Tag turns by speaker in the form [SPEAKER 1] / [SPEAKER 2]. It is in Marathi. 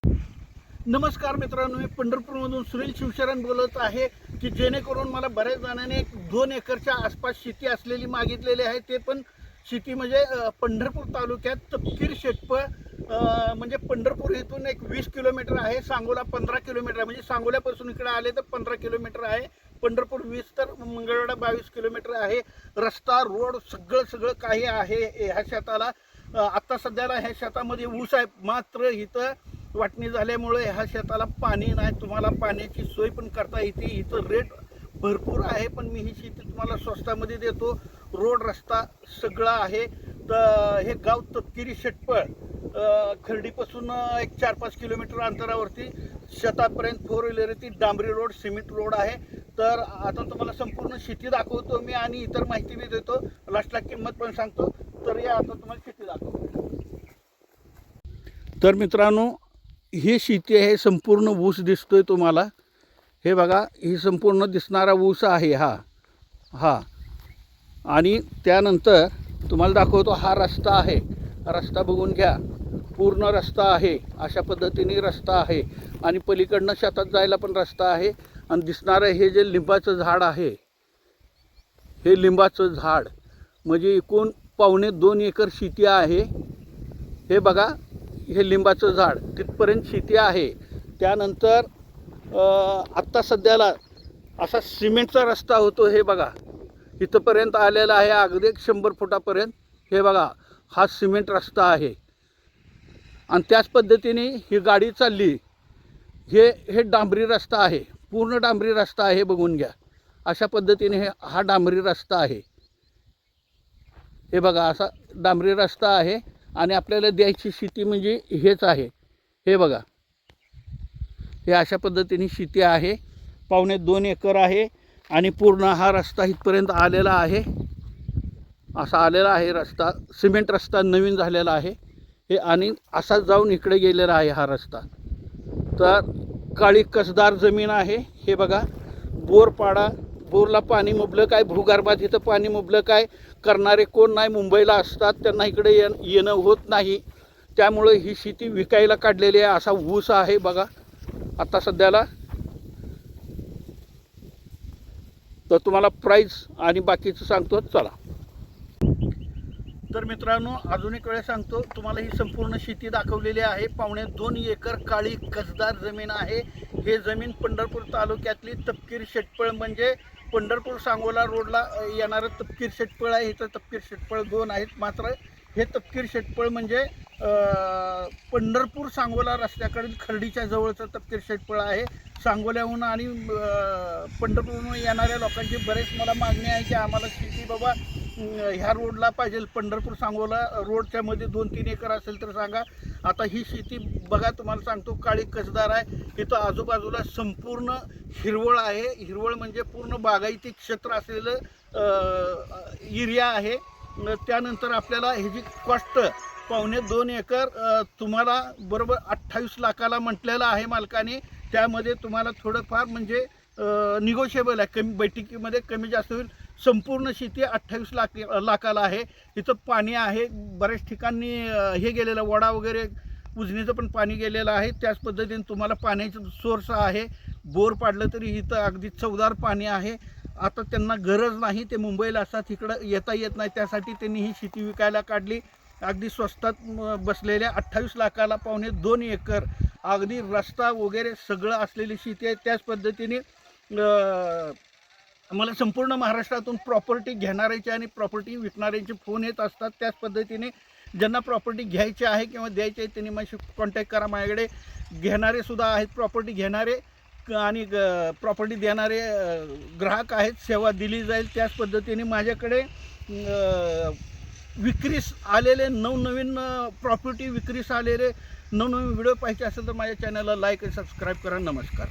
[SPEAKER 1] नमस्कार मित्रांनो, मी पंढरपूरमधून सुनील शिवशरण बोलत आहे की जेणेकरून मला बऱ्याच जणांनी 2 एकरच्या आसपास शेती असलेली मागितलेली आहे. ते पण शेती म्हणजे पंढरपूर तालुक्यात तपकीर शेटपळ, म्हणजे पंढरपूर इथून एक 20 किलोमीटर आहे, सांगोला 15 किलोमीटर आहे. म्हणजे सांगोल्यापासून इकडे आले तर 15 किलोमीटर आहे, पंढरपूर 20 तर मंगळवेढा 22 किलोमीटर आहे. रस्ता रोड सगळं काही आहे ह्या शेताला. आत्ता सध्याला ह्या शेतामध्ये ऊस आहे, मात्र इथं वाटणी झाल्यामुळे ह्या शेताला पाणी नाही. तुम्हाला पाण्याची सोय पण करता येते. इथं रेट भरपूर आहे, पण मी ही शेती तुम्हाला स्वस्तामध्ये देतो. रोड रस्ता सगळा आहे. तर हे गाव तपकिरी शेटपळ, खर्डीपासून एक 4-5 किलोमीटर अंतरावरती शेतापर्यंत 4 व्हीलरची डांबरी रोड, सिमेंट रोड आहे. तर आता तुम्हाला संपूर्ण शेती दाखवतो मी आणि इतर माहिती मी देतो. लास्टला किंमत पण सांगतो. तर या आता तुम्हाला शेती दाखवतो. तर मित्रांनो, ही शेती आहे, संपूर्ण ऊस दिसतोय तुम्हाला. हे बघा, ही संपूर्ण दिसणारा ऊस आहे हा. आणि त्यानंतर तुम्हाला दाखवतो हा रस्ता आहे. रस्ता बघून घ्या, पूर्ण रस्ता आहे. अशा पद्धतीने रस्ता आहे आणि पलीकडनं शेतात जायला पण रस्ता आहे. आणि दिसणारं हे जे लिंबाचं झाड आहे, हे लिंबाचं झाड म्हणजे एकूण 2.25 एकर शेती आहे. हे बघा, हे लिंबाचं झाड तिथपर्यंत शेती आहे. त्यानंतर आत्ता सध्याला असा सिमेंटचा रस्ता होतो. हे बघा, इथंपर्यंत आलेला आहे, अगदी 100 फुटापर्यंत. हे बघा, हा सिमेंट रस्ता आहे. आणि त्याच पद्धतीने ही गाडी चालली. हे डांबरी रस्ता आहे, पूर्ण डांबरी रस्ता आहे, बघून घ्या. अशा पद्धतीने हा डांबरी रस्ता आहे. हे बघा, असा डांबरी रस्ता आहे. आणि आपल्याला द्यायची शेती म्हणजे हेच आहे. हे बघा, हे अशा पद्धतीने शेती आहे. 2.25 एकर आहे आणि पूर्ण हा रस्ता इथपर्यंत आलेला आहे. असा आलेला आहे रस्ता, सिमेंट रस्ता नवीन झालेला आहे हे. आणि असाच जाऊन इकडे गेलेला आहे हा रस्ता. तर काळी कसदार जमीन आहे. हे बघा, बोरपाडा, बोरला पाणी मुबलक आहे. भूगर्भात इथं पाणी मुबलक आहे. करणारे कोण नाही, मुंबईला असतात, त्यांना इकडे येणं होत नाही. त्यामुळे ही शेती विकायला काढलेली आहे. असा ऊस आहे बघा आता सध्याला. तर तुम्हाला प्राईस आणि बाकीचं सांगतो, चला. तर मित्रांनो, अजून एक वेळा सांगतो तुम्हाला, ही संपूर्ण शेती दाखवलेली आहे. 2.25 एकर काळी कसदार जमीन आहे. हे जमीन पंढरपूर तालुक्यातली तपकीर शेटपळ, म्हणजे पंढरपूर सांगोला रोडला येणारं तपकीर शेटपळ आहे. इथं तपकीर शेटपळ 2 आहेत. मात्र हे तपकीर शेटपळ म्हणजे पंढरपूर सांगोला रस्त्याकडील खर्डीच्या जवळचं तपकीर शेटपळ आहे. सांगोल्याहून आणि पंढरपूरहून येणाऱ्या लोकांची बरेच मला मागणी आहे की आम्हाला शेती बाबा ह्या रोडला पाहिजे. पंढरपूर सांगोला रोडच्या मध्ये 2-3 एकर असेल तर सांगा. आता ही शेती बघा, तुम्हाला सांगतो, काळी कसदार आहे. इथं आजूबाजूला संपूर्ण हिरवळ आहे. हिरवळ म्हणजे पूर्ण बागायती क्षेत्र असलेलं एरिया आहे. त्यानंतर आपल्याला ह्याची कॉस्ट 2.25 एकर तुम्हाला बरोबर 28 लाखाला म्हटलेलं आहे मालकाने. त्यामध्ये तुम्हाला थोडंफार म्हणजे निगोशिएबल आहे, कमी बैठकीमध्ये कमी जास्त होईल. संपूर्ण शेती 28 लाखाला आहे. इथं पाणी आहे, बऱ्याच ठिकाणी हे गेलेलं वडा वगैरे उजनीचं पण पाणी गेलेलं आहे. त्याच पद्धतीने तुम्हाला पाण्याचं सोर्स आहे. बोर पाडलं तरी इथं अगदी चवदार पाणी आहे. आता त्यांना गरज नाही, ते मुंबईला असतात, इकडं येता येत नाही, त्यासाठी त्यांनी ही शेती विकायला काढली. अगदी स्वस्तात बसलेल्या 28 लाखाला 2.25 एकर अगदी रस्ता वगैरे सगळं असलेली शेती आहे. त्याच पद्धतीने मला संपूर्ण महाराष्ट्रातून प्रॉपर्टी घेणाऱ्याचे आणि प्रॉपर्टी विकणाऱ्यांचे फोन येत असतात. त्याच पद्धतीने ज्यांना प्रॉपर्टी घ्यायची आहे किंवा द्यायची आहे त्यांनी माझी कॉन्टॅक्ट करा. माझ्याकडे घेणारे सुद्धा आहेत, प्रॉपर्टी घेणारे आणि प्रॉपर्टी देणारे ग्राहक आहेत. सेवा दिली जाईल. त्याच पद्धतीने माझ्याकडे विक्रीस आलेले नवनवीन प्रॉपर्टी विक्रीस आलेले नवनवीन व्हिडिओ पाहिजे असेल तर माझ्या चॅनलला लाईक आणि सबस्क्राईब करा. नमस्कार.